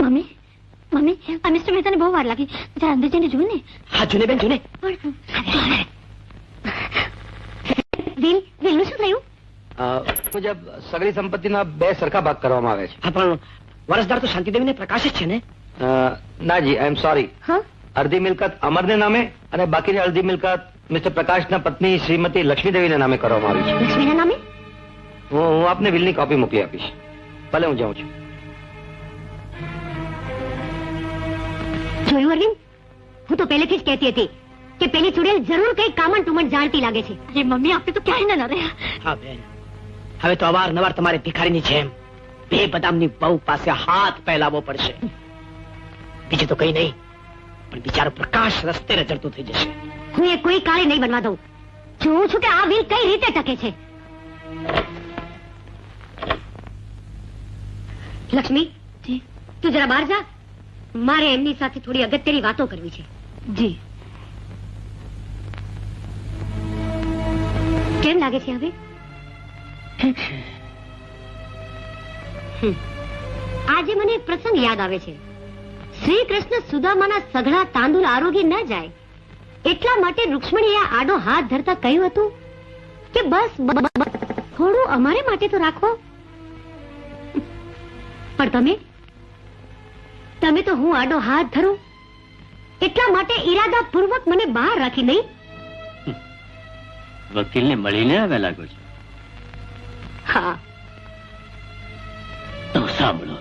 Mummy mummy આ mister મહેતાને બહુ વાર લાગી. જરા અંદર જઈને જુઓ ને. હા જુને બેન જુને. વિલનું શું થયું? મુજબ સગળી સંપત્તિના 2 સરખા ભાગ કરવામાં આવે છે. હા પણ વારસદાર તો શાંતિદેવીને પ્રકાશ જ છે ને. ના જી, આઈ એમ સોરી. હા અડધી મિલકત અમરને નામે અને બાકીની અડધી મિલકત મિસ્ટર પ્રકાશના પત્ની શ્રીમતી લક્ષ્મીદેવીના નામે કરવામાં આવી છે. લક્ષ્મીના નામે? હું આપને વિલની કોપી મોકલી આપીશ. ભલે, હું જાઉં છું. જોયું અરવિંદ, હું તો પહેલેથી જ કહેતી હતી કે પેલી ચુડેલ જરૂર કઈ કામણ ટુમણ જાણતી લાગે છે. અરે મમ્મી, આપણે તો ક્યાંય ના રહ્યા. હા બેન, હવે તો અવારનવાર તમારે ભિખારીની જેમ 2 બદામની બહુ પાસે હાથ ફેલાવવો પડશે. બીજું તો કઈ નહીં, પણ બિચારો પ્રકાશ રસ્તે રજડતો થઈ જશે. હું એ કોઈ કાળે નહીં બનવા દઉં. જોઉં છું કે આ વિલ કઈ રીતે ટકે છે. લક્ષ્મી, તું જરા બહાર જા. મારે એમની સાથે થોડી અગત્યની વાતો કરવી છે. જી. કેમ લાગે છે હવે? આજે મને એક પ્રસંગ યાદ આવે છે. શ્રી કૃષ્ણ સુદામાના સઘળા તાંદુલ આરોગી ન જાય એટલા માટે રૂક્ષ્મણીએ આડો હાથ ધરતા કહ્યું હતું કે બસ થોડું અમારે માટે તો રાખો. પણ તમે તો હું આડો હાથ ધરું એટલા માટે ઈરાદા પૂર્વક મને બહાર રાખી નહીં. વકીલને મળીને આવ્યા લાગો છો. હા. તો સાંભળો,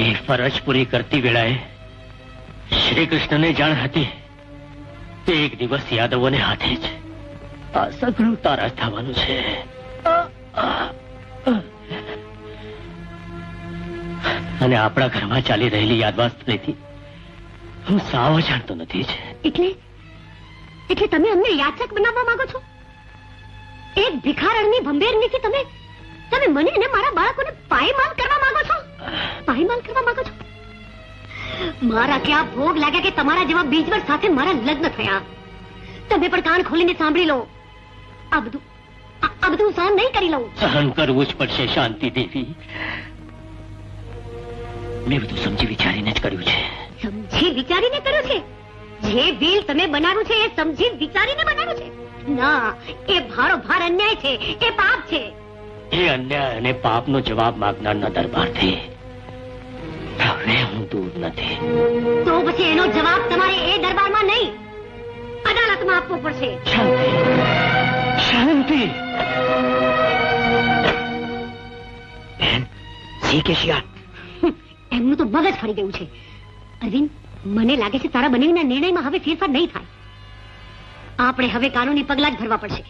એ ફરજ પૂરી કરતી વેળાએ શ્રી કૃષ્ણને જાણ હતી તે એક દિવસ યાદવોને હાથે જ આ સઘળું તારા થવાનું છે. અને આપણા ઘરમાં ચાલી રહેલી યાદવાસ્ત્રીથી હું સાવ જાણતો નથી જ. એટલે તમે અમને યાચક બનાવવા માંગો છો? એક ભિખારણની ભંભેરનીથી તમે મને અને મારા બાળકોને પાયમાલ કરવા માંગો છો? પાયમાલ કરવા માંગો છો? મારા ક્યાં ભોગ લાગ્યા કે તમારા જેવા બીજવર સાથે મારા લગ્ન થયા? તમે પણ કાન ખોલીને સાંભળી લો. આ બધું સહન નહીં કરી લઉં. સહન કરવું જ પડશે શાંતિ દેવી. મેં બધું સમજી વિચારીને જ કર્યું છે. સમજી વિચારીને કર્યું છે? જે બિલ તમે બનાવ્યું છે એ સમજી વિચારીને બનાવ્યું છે? ના, એ ભારો ભાર અન્યાય છે, એ પાપ છે. એ અન્યાય અને પાપનો જવાબ માંગનારના દરબારથી હવે હું દૂર નથી. તો પછી એનો જવાબ તમારે એ દરબારમાં નહીં, અદાલતમાં આપવો પડશે. શાંતિ, શાંતિ. બેન, સી કે શિયાળ? એમનું તો મગજ ફરી ગયું છે. અરવિંદ, મને લાગે છે તારા બનેવીના નિર્ણયમાં હવે ફેરફાર નહીં થાય. આપણે હવે કાનૂની પગલા જ ભરવા પડશે.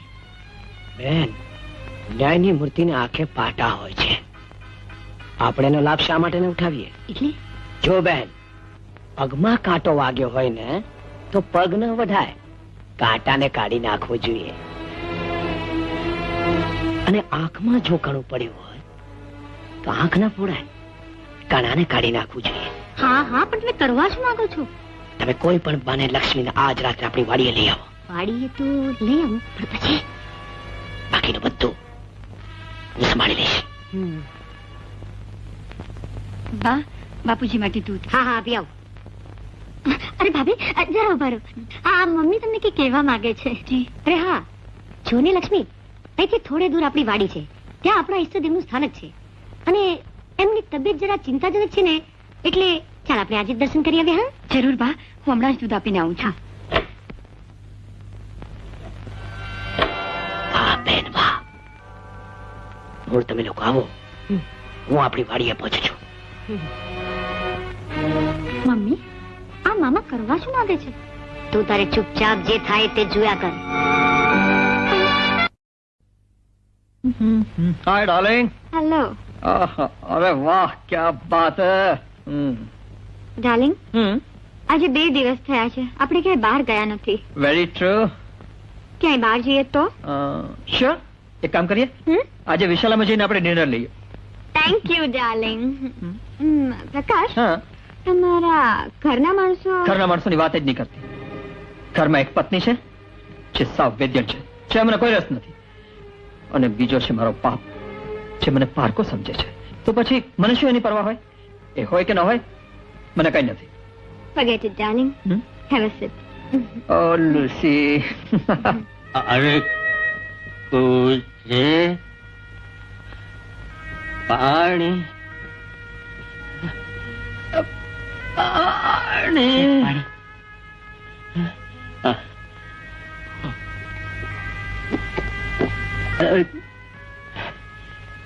બેન, ન્યાયની મૂર્તિને આંખે પાટા હોય છે. આપણે એનો લાભ શા માટે ઉઠાવીએ? એટલે જો બેન, પગમાં કાંટો વાગ્યો હોય ને તો પગ ન વઢાય, કાંટાને કાઢી નાખવો જોઈએ. અને આંખમાં જો કણું પડ્યું હોય તો આંખ ના ફોડાય, કણાને કાઢી નાખવું જોઈએ. હા હા, પણ તમે કરવા શું માંગો છો? તમે કોઈ પણ બાને લક્ષ્મીને આજ રાત્રે આપણી વાડીએ લઈ આવો. વાડીએ તો લઈ આવું, પણ પછી બાકીનું બધું હું સંભાળી લઈશ. બા, બાપુજી માટે દૂધ. હા હા, આપી આવો. અરે ભાભી, જરા ઉભા રહો. આ મમ્મી તમને કઈ કહેવા માંગે છે. અરે હા, જો ને લક્ષ્મી, અહીંથી થોડે દૂર આપણી વાડી છે, ત્યાં આપણા ઈષ્ટદેવનું સ્થાનક છે. અને એમની તબિયત જરા ચિંતાજનક છે ને, એટલે ચાલ આપણે આજે દર્શન કરી આવીએ. હા જરૂર બા, હું હમણાં જ દૂધ આપીને આવું છું. બેન વાહ, મૂળ તમે લોકો આવો, હું આપણી વાડીએ પહોંચું છું. મમ્મી, આ મામા કરવા શું માંગે છે? તું તારે ચૂપચાપ જે થાય તે જોયા કર. Hi darling. હેલો अरे वाह क्या बात है. ડાર્લિંગ, આજે 2 દિવસ થયા છે આપણે ક્યાંય બહાર ગયા નથી. Very true. ક્યાંય બહાર જઈએ તો? શ્યોર, એક કામ કરીએ, આજે વિશાલામાં જઈને આપણે ડિનર લઈએ. Thank you darling. પ્રકાશ, હા, તમારા ઘરના માણસોની વાત જ નહીં કરતી. ઘરમાં એક પત્ની છે જે સાવ વેદ્યન છે, મને કોઈ રસ નથી. અને બીજો છે મારો બાપ, જે મને પારકો સમજે છે. તો પછી મને શું એની પરવા હોય? એ હોય કે ન હોય મને કઈ નથી. Forget it, darling. Have a sip. ઓ લુસી. અરે તુજે પાણી પાણી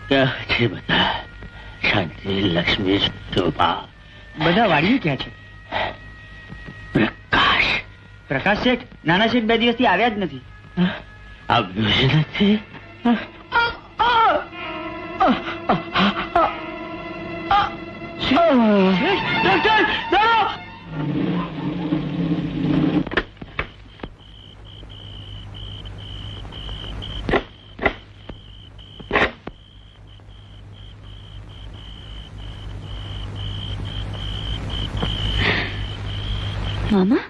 ક્યાં છે બધા? શાંતિ, લક્ષ્મી, શોભા બધા વાડીએ ક્યાં છે? પ્રકાશ પ્રકાશ શેઠ, નાના શેઠ 2 દિવસથી આવ્યા જ નથી. આવ્યું જ નથી. મામા,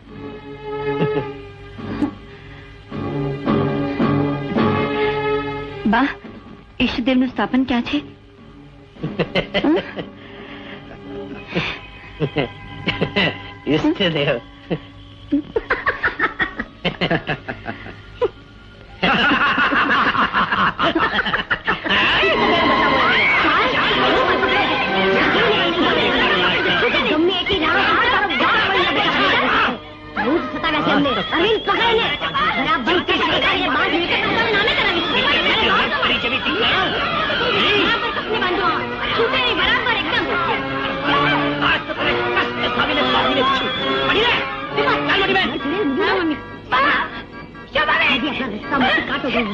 બા, ઈષ્ટદેવનું સ્થાપન ક્યાં છે? ઈષ્ટદેવ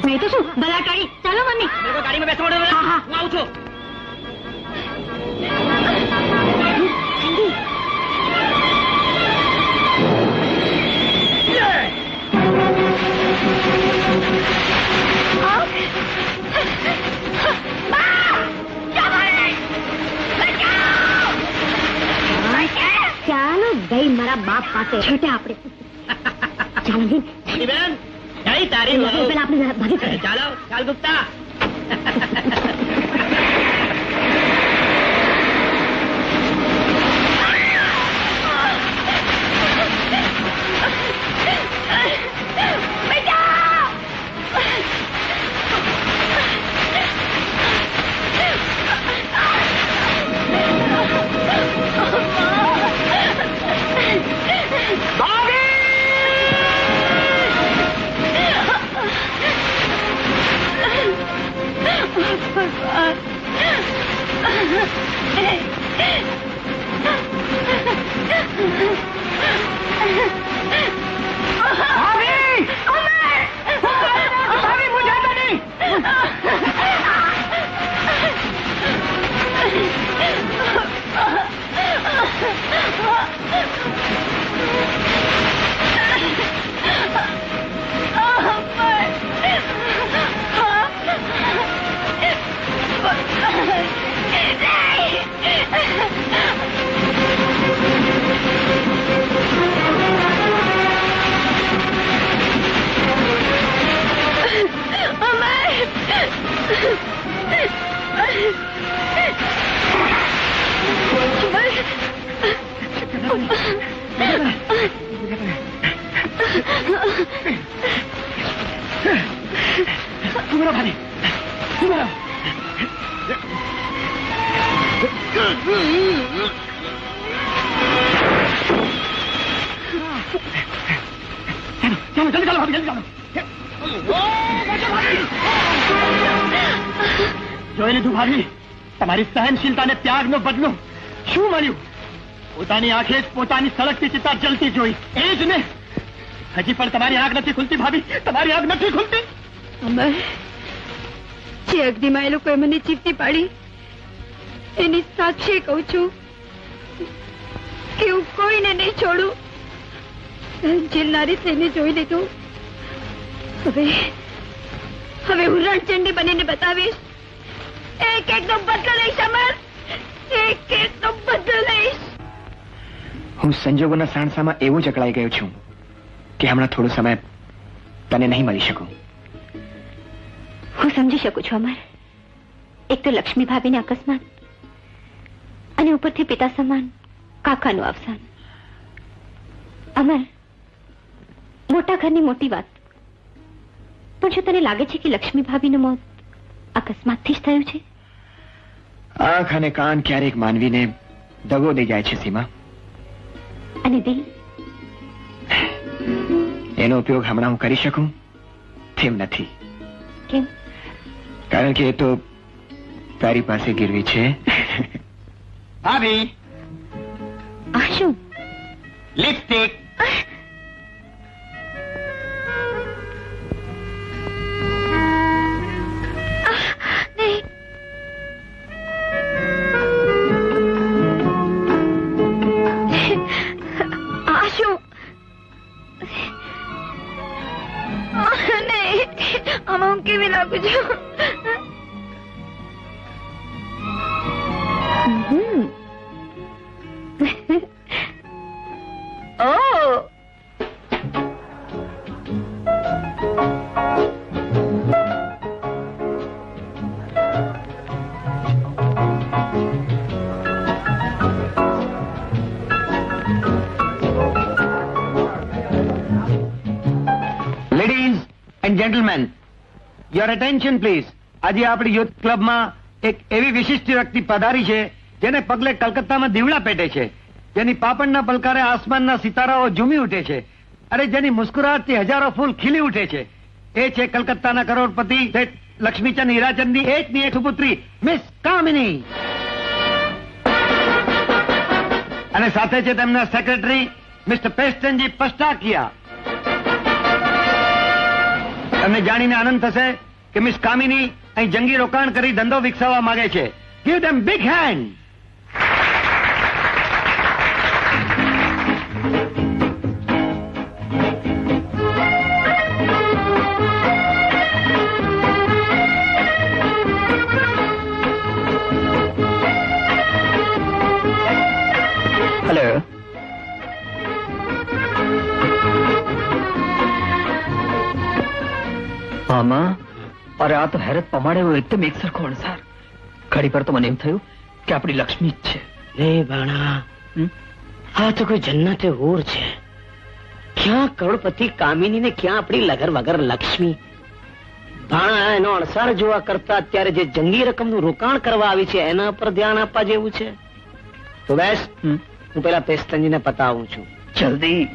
મેં તો શું ભલા કરી. ચાલો મમ્મી, ગાડીમાં બેસવા દો. હા, હા. હું આવું છું. ચાલો ગઈ મારા બાપ પાસે. છૂટે આપણે. ચાલો બેન, બેન, કઈ તારી વહુ? પેલા આપણે ભાગી જઈએ. ચાલો, ચાલ ગુપ્તા. જોઈ લીધું ભાભી, તમારી સહનશીલતાને ત્યાગનો બદલો શું મળ્યું? પોતાની આંખે જ પોતાની સળગતી ચિતા જલતી જોઈ, એ જ ને. હજી પણ તમારી આંખ નથી ખુલતી ભાભી, તમારી આંખ નથી ખુલતી. અમર, જે અગ્નિમાં એ લોકોએ મને જીવતી પાડી એની સાક્ષી કહું છું કે હું કોઈને નહીં છોડું. જીલનારી થઈને જોઈ લીધું. હવે હું રણચંડી બનીને બતાવીશ. એક એકનો બદલો લઈશ અમર, એક એકનો બદલો લઈશ. હું સંજોગોના સાણસામાં એવું જ અકળાઈ ગયો છું કે હમણાં થોડો સમય તને નહીં મળી શકું. હું સમજી શકું છું અમર. એક તો લક્ષ્મી ભાભીને અકસ્માત, અને ઉપરથી પિતા સમાન કાકાનું અવસાન. અમર, મોટા ઘરની મોટી વાત, પણ શું તને લાગે છે કે લક્ષ્મી ભાભીનું મોત અકસ્માતથી જ થયું છે? આંખ અને કાન ક્યારેક માનવીને દગો દઈ જાય છે સીમા. અને દિલ? એનો ઉપયોગ હમણાં હું કરી શકું તેમ નથી. કેમ? કારણ કે એ તો તારી પાસે ગીરવી છે. ભાભી, આ શું? લિપસ્ટિક. આમાં કેવી લાગુ છું? Ladies and gentleman, your attention please. આજે આપણી યુથ ક્લબમાં એક એવી વિશિષ્ટ વ્યક્તિ પધારી છે જેને પગલે કલકત્તામાં દીવડા પેટે છે, જેની પાપણના પલકારે આસમાનના સિતારાઓ ઝૂમી ઉઠે છે, અરે જેની મુસ્કુરાટથી હજારો ફૂલ ખીલી ઉઠે છે. એ છે કલકત્તાના કરોડપતિ શેઠ લક્ષ્મીચંદ હીરાચંદની એકની એક સુપુત્રી મિસ કામિની. અને સાથે છે તેમના સેક્રેટરી મિસ્ટર પેસ્ટનજી પસ્ટાકિયા. તમને જાણીને આનંદ થશે કે મિસ કામિની અહીં જંગી રોકાણ કરી ધંધો વિકસાવવા માંગે છે. ગીવ ધેમ બિગ હેન્ડ. હેલો. મામા, અરે આ તો હેરત પમાડે એવો એકદમ એક સરખો અણસાર. ઘડી પર તો મને એમ થયું કે આપણી લક્ષ્મી જ છે. રે ભાણા, આ તો કોઈ જન્નતે હૂર છે. ક્યાં કરોડપતિ કામિની ને ક્યાં આપણી લગર વગર લક્ષ્મી. ભાણા, એનો અણસાર જોવા કરતા અત્યારે જે જંગી રકમનું રોકાણ કરવા આવી છે એના પર ધ્યાન આપવા જેવું છે. તો બેસ, હું પેલા પેસ્ટનજીને પતાવું છું. જલ્દી.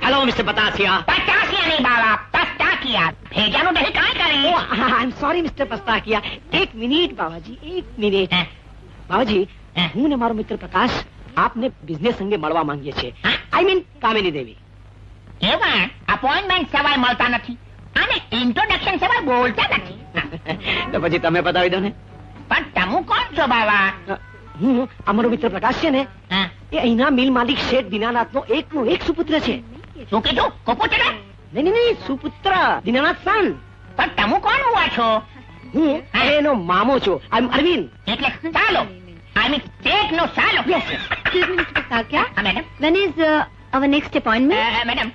Hello mister પતાસિયા. પચાસિયા નહીં બાવા, પસ્તાકિયા. ભેજાનું દહીં કાંઈ કરે? આઈ એમ સોરી મિસ્ટર પસ્તાકિયા. એક મિનિટ બાવાજી, એક મિનિટ. બાવાજી, હું ને મારો મિત્ર પ્રકાશ આપને બિઝનેસ અંગે મળવા માંગીએ છીએ. આઈ મીન કામિની દેવી. એવા અપોઇન્ટમેન્ટ સિવાય મળતા નથી અને ઇન્ટ્રોડક્શન સિવાય બોલતા નથી. તો પછી તમે બતાવી દો ને. પણ તમે કોણ છો બાવા? હું અમારો મિત્ર પ્રકાશ છે ને, હા, એ અહીંના મિલ માલિક શેઠ દીનાનાથનો એકનો એક સુપુત્ર છે. શું કીધું? કપૂતર? નહીં, સુપુત્ર, દીનાનાથ સન. પણ તમે કોણ હુઆ છો? હું એનો મામો છું. આઈ એમ અરવિંદ. એટલે ચાલો, આઈ મીન સ્ટેટ નો ચાલો. Excuse me, Mr. Pastakya. હા madam. When is our next appointment? Madam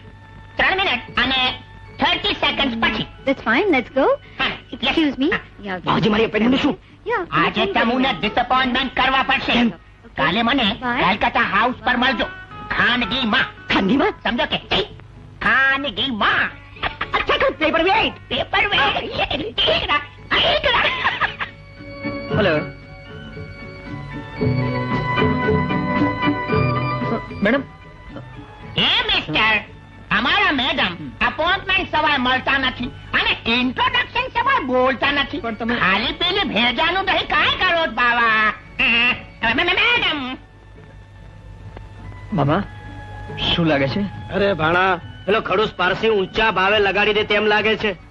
3 minute અને 30 સેકન્ડ પછી. That's fine. Let's go. હા, Excuse me. Yeah. બાવાજી, મારી અપેન્ડનું શું? Yeah. આજે તમને ડિસઅપોઇન્ટમેન્ટ કરવા પડશે. કાલે મને કલકત્તા હાઉસ પર મળજો, ખાનગીમાં. ખાનગીમાં? સમજો કે ખાનગીમાં. અચ્છા, paper weight. Paper weight. Hello. Madam, એ મિસ્ટર, અમારા મેડમ અપોઇન્ટમેન્ટ સવાય મળતા નથી અને ઇન્ટ્રોડક્શન સવાય બોલતા નથી. પણ તમે- ખાલી પેલી ભેજાનું દહીં કાંઈ કરો છો બાવા? મેડમ, મામા શું લાગે છે? અરે ભાણા, પેલો ખડૂસ પારસી ઊંચા ભાવે લગાડી દે તેમ લાગે છે.